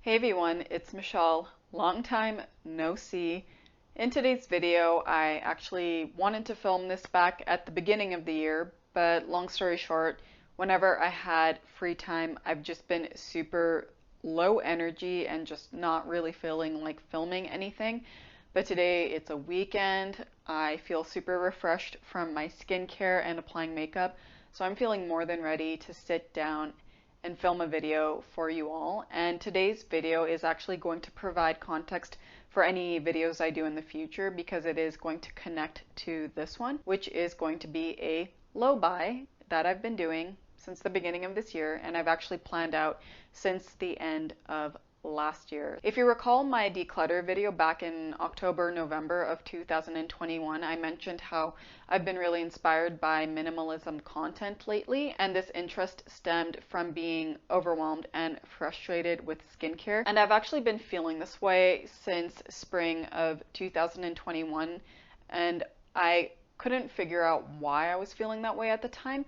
Hey everyone, it's Michelle. Long time no see. In today's video, I actually wanted to film this back at the beginning of the year, but long story short, whenever I had free time, I've just been super low energy and just not really feeling like filming anything. But today it's a weekend. I feel super refreshed from my skincare and applying makeup, so I'm feeling more than ready to sit down and film a video for you all. And today's video is actually going to provide context for any videos I do in the future because it is going to connect to this one, which is going to be a low buy that I've been doing since the beginning of this year, and I've actually planned out since the end of last year. If you recall my declutter video back in October, November of 2021, I mentioned how I've been really inspired by minimalism content lately, and this interest stemmed from being overwhelmed and frustrated with skincare. And I've actually been feeling this way since spring of 2021, and I couldn't figure out why I was feeling that way at the time.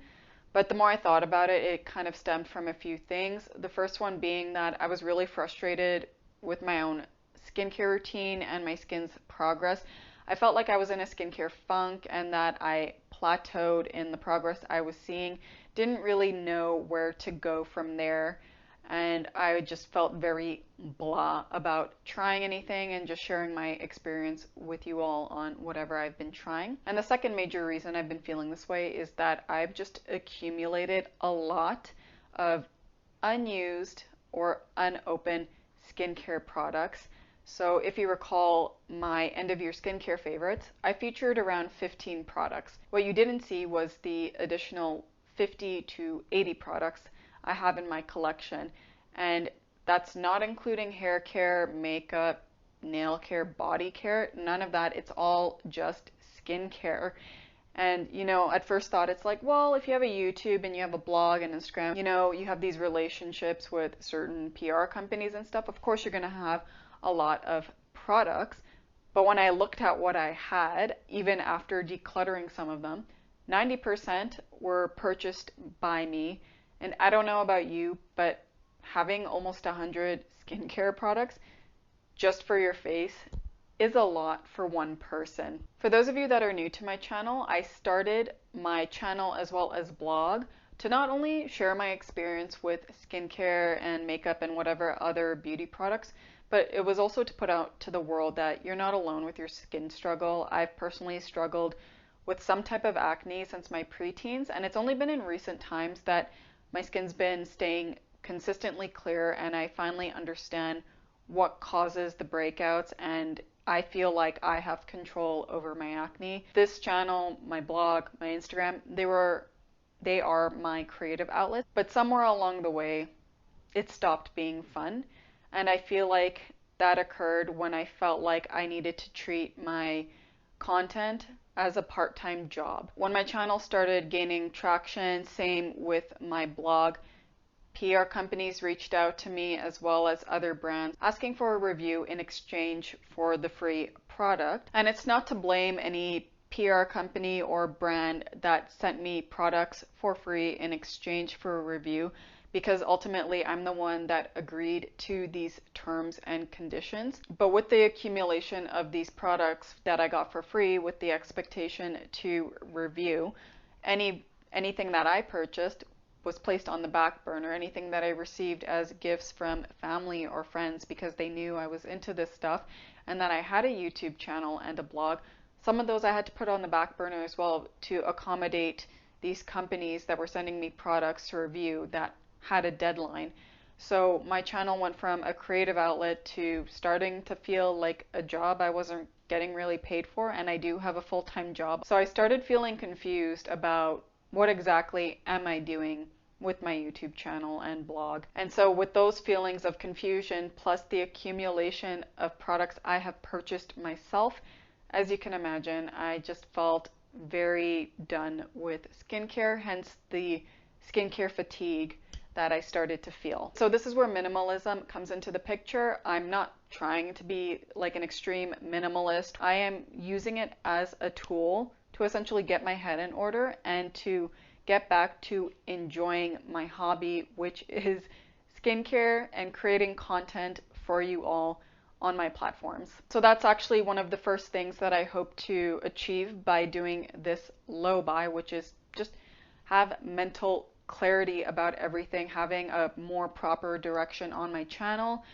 But the more I thought about it, it kind of stemmed from a few things. The first one being that I was really frustrated with my own skincare routine and my skin's progress. I felt like I was in a skincare funk and that I plateaued in the progress I was seeing, didn't really know where to go from there. And I just felt very blah about trying anything and just sharing my experience with you all on whatever I've been trying. And the second major reason I've been feeling this way is that I've just accumulated a lot of unused or unopened skincare products. So if you recall my end of year skincare favorites, I featured around 15 products. What you didn't see was the additional 50 to 80 products I have in my collection, and that's not including hair care, makeup, nail care, body care, none of that. It's all just skincare. And at first thought it's like, well, if you have a YouTube and you have a blog and Instagram, you have these relationships with certain PR companies and stuff, of course you're going to have a lot of products. But when I looked at what I had, even after decluttering some of them, 90% were purchased by me. And I don't know about you, but having almost 100 skincare products just for your face is a lot for one person. For those of you that are new to my channel, I started my channel as well as blog to not only share my experience with skincare and makeup and whatever other beauty products, but it was also to put out to the world that you're not alone with your skin struggle. I've personally struggled with some type of acne since my preteens, and it's only been in recent times that my skin's been staying consistently clear, and I finally understand what causes the breakouts, and I feel like I have control over my acne. This channel, my blog, my Instagram, they are my creative outlets, but somewhere along the way it stopped being fun, and I feel like that occurred when I felt like I needed to treat my content as a part-time job. When my channel started gaining traction, same with my blog, PR companies reached out to me as well as other brands asking for a review in exchange for the free product. And it's not to blame any PR company or brand that sent me products for free in exchange for a review, because ultimately I'm the one that agreed to these terms and conditions. But with the accumulation of these products that I got for free with the expectation to review, anything that I purchased was placed on the back burner. Anything that I received as gifts from family or friends because they knew I was into this stuff and that I had a YouTube channel and a blog, some of those I had to put on the back burner as well to accommodate these companies that were sending me products to review that had a deadline. So my channel went from a creative outlet to starting to feel like a job I wasn't getting really paid for, and I do have a full-time job. So I started feeling confused about what exactly am I doing with my YouTube channel and blog. And so with those feelings of confusion plus the accumulation of products I have purchased myself, as you can imagine, I just felt very done with skincare, hence the skincare fatigue that I started to feel. So this is where minimalism comes into the picture. I'm not trying to be like an extreme minimalist. I am using it as a tool to essentially get my head in order and to get back to enjoying my hobby, which is skincare and creating content for you all on my platforms. So that's actually one of the first things that I hope to achieve by doing this low buy, which is just have mental clarity about everything, having a more proper direction on my channel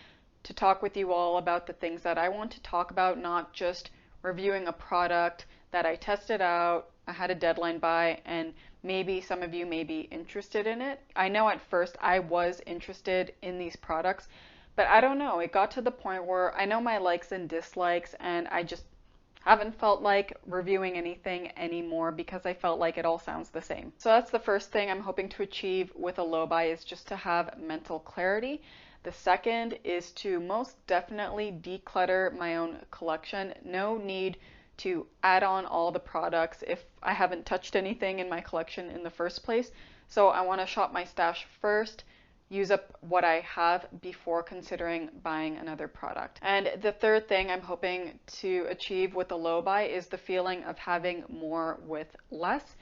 to talk with you all about the things that I want to talk about, not just reviewing a product that I tested out, I had a deadline by, and maybe some of you may be interested in it. I know at first I was interested in these products, but I don't know, it got to the point where I know my likes and dislikes, and I just haven't felt like reviewing anything anymore because I felt like it all sounds the same. So that's the first thing I'm hoping to achieve with a low buy, is just to have mental clarity. The second is to most definitely declutter my own collection. No need to add on all the products if I haven't touched anything in my collection in the first place. So I want to shop my stash first, use up what I have before considering buying another product. And the third thing I'm hoping to achieve with a low buy is the feeling of having more with less.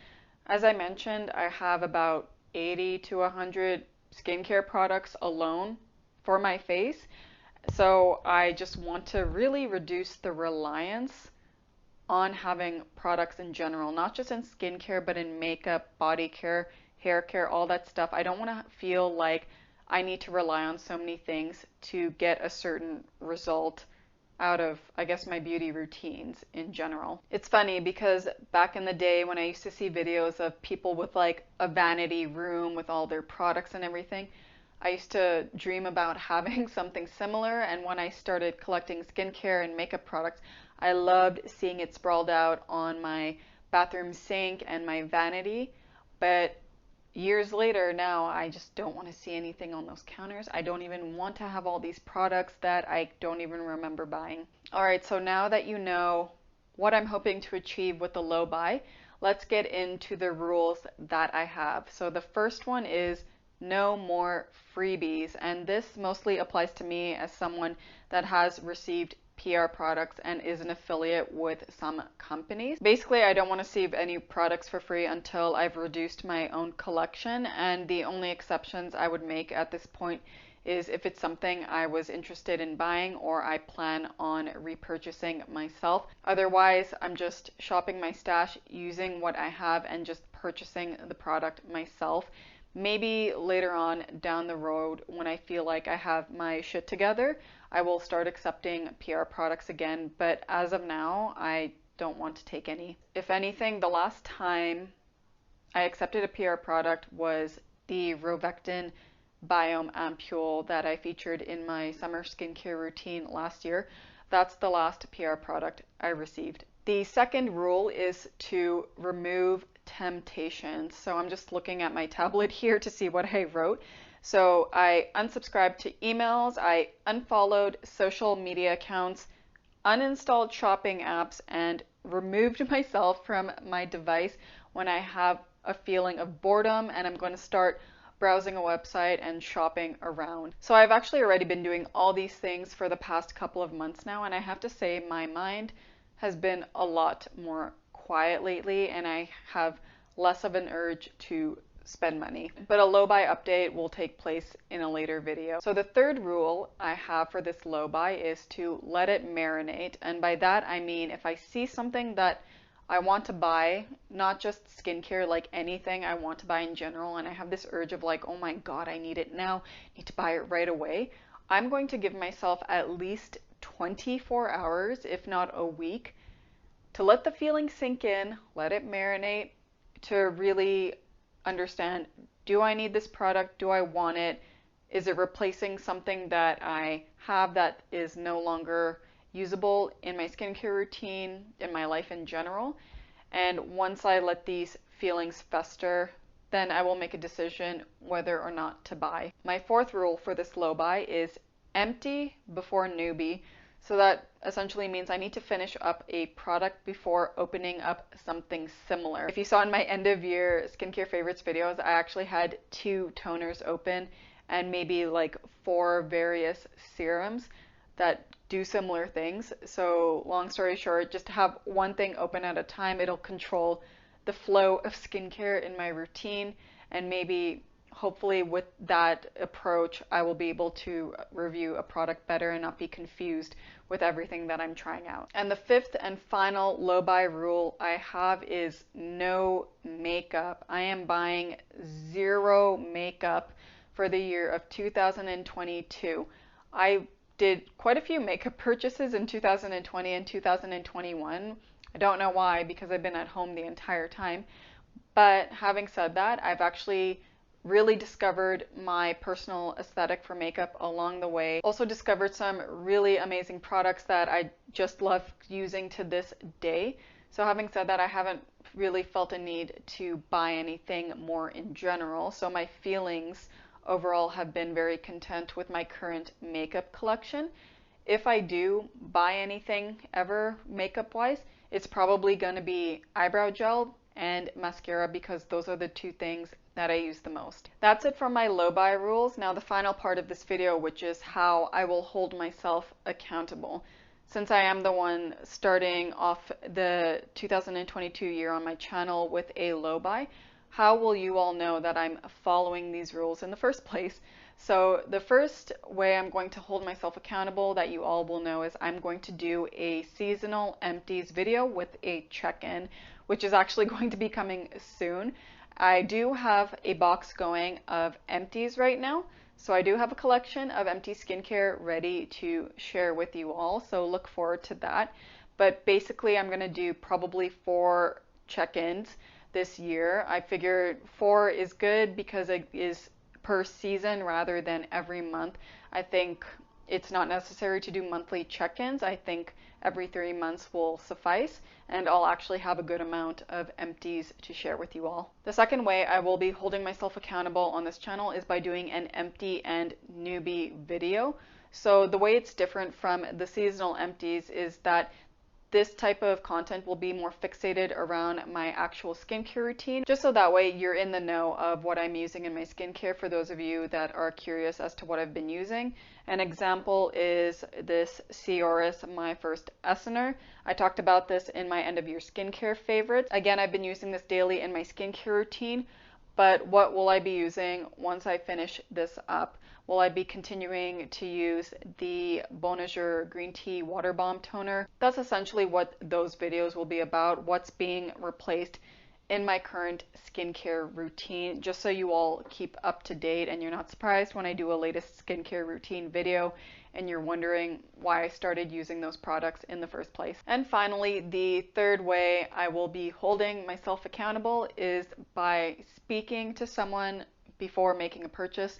As I mentioned, I have about 80 to 100 skincare products alone for my face. So I just want to really reduce the reliance on having products in general, not just in skincare, but in makeup, body care, hair care, all that stuff. I don't want to feel like I need to rely on so many things to get a certain result out of, I guess, my beauty routines in general. It's funny because back in the day when I used to see videos of people with like a vanity room with all their products and everything, I used to dream about having something similar, and when I started collecting skincare and makeup products, I loved seeing it sprawled out on my bathroom sink and my vanity. But years later now, I just don't want to see anything on those counters. I don't even want to have all these products that I don't even remember buying. Alright, so now that you know what I'm hoping to achieve with the low buy, let's get into the rules that I have. So the first one is no more freebies, and this mostly applies to me as someone that has received PR products and is an affiliate with some companies. Basically, I don't want to receive any products for free until I've reduced my own collection, and the only exceptions I would make at this point is if it's something I was interested in buying or I plan on repurchasing myself. Otherwise, I'm just shopping my stash, using what I have, and just purchasing the product myself. Maybe later on down the road, when I feel like I have my shit together, I will start accepting PR products again, but as of now, I don't want to take any. If anything, the last time I accepted a PR product was the Rovectin Biome Ampule that I featured in my summer skincare routine last year. That's the last PR product I received. The second rule is to remove temptations. So I'm just looking at my tablet here to see what I wrote. So I unsubscribed to emails, I unfollowed social media accounts, uninstalled shopping apps, and removed myself from my device when I have a feeling of boredom and I'm going to start browsing a website and shopping around. So I've actually already been doing all these things for the past couple of months now, and I have to say my mind has been a lot more quiet lately, and I have less of an urge to spend money. But a low buy update will take place in a later video. So the third rule I have for this low buy is to let it marinate. And by that I mean if I see something that I want to buy, not just skincare, like anything I want to buy in general, and I have this urge of like, oh my god, I need it now, I need to buy it right away, I'm going to give myself at least 24 hours, if not a week, to let the feeling sink in, let it marinate, to really understand, do I need this product? Do I want it? Is it replacing something that I have that is no longer usable in my skincare routine, in my life in general? And once I let these feelings fester, then I will make a decision whether or not to buy. My fourth rule for this low buy is empty before newbie. So that essentially means I need to finish up a product before opening up something similar. If you saw in my end of year skincare favorites videos, I actually had 2 toners open and maybe like 4 various serums that do similar things. So long story short, just have one thing open at a time. It'll control the flow of skincare in my routine, and maybe hopefully with that approach, I will be able to review a product better and not be confused with everything that I'm trying out. And the fifth and final low buy rule I have is no makeup. I am buying zero makeup for the year of 2022. I did quite a few makeup purchases in 2020 and 2021. I don't know why, because I've been at home the entire time. But having said that, I've actually really discovered my personal aesthetic for makeup along the way. Also discovered some really amazing products that I just love using to this day. So having said that, I haven't really felt a need to buy anything more in general. So my feelings overall have been very content with my current makeup collection. If I do buy anything ever makeup wise, it's probably going to be eyebrow gel and mascara, because those are the two things that I use the most. That's it for my low buy rules. Now the final part of this video, which is how I will hold myself accountable. Since I am the one starting off the 2022 year on my channel with a low buy, how will you all know that I'm following these rules in the first place? So the first way I'm going to hold myself accountable that you all will know is I'm going to do a seasonal empties video with a check-in, which is actually going to be coming soon. I do have a box going of empties right now. So I do have a collection of empty skincare ready to share with you all. So look forward to that. But basically I'm going to do probably 4 check-ins this year. I figured 4 is good because it is per season rather than every month. I think it's not necessary to do monthly check-ins. I think every 3 months will suffice, and I'll actually have a good amount of empties to share with you all. The second way I will be holding myself accountable on this channel is by doing an empty and newbie video. So the way it's different from the seasonal empties is that this type of content will be more fixated around my actual skincare routine, just so that way you're in the know of what I'm using in my skincare for those of you that are curious as to what I've been using. An example is this Cioris My First Essener. I talked about this in my end of year skincare favorites. Again, I've been using this daily in my skincare routine, but what will I be using once I finish this up? Will I be continuing to use the Bonjour Green Tea Water Bomb Toner? That's essentially what those videos will be about, what's being replaced in my current skincare routine, just so you all keep up to date and you're not surprised when I do a latest skincare routine video and you're wondering why I started using those products in the first place. And finally, the third way I will be holding myself accountable is by speaking to someone before making a purchase.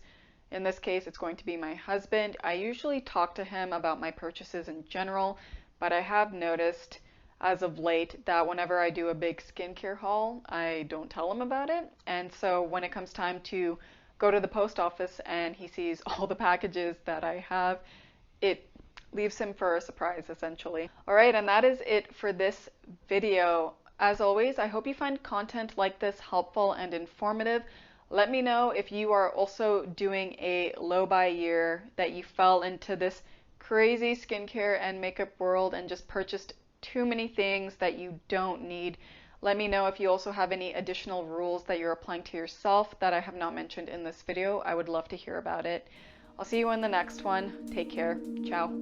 In this case, it's going to be my husband. I usually talk to him about my purchases in general, but I have noticed as of late that whenever I do a big skincare haul, I don't tell him about it. And so when it comes time to go to the post office and he sees all the packages that I have, it leaves him for a surprise, essentially. All right, and that is it for this video. As always, I hope you find content like this helpful and informative. Let me know if you are also doing a low buy year, that you fell into this crazy skincare and makeup world and just purchased too many things that you don't need. Let me know if you also have any additional rules that you're applying to yourself that I have not mentioned in this video. I would love to hear about it. I'll see you in the next one. Take care. Ciao.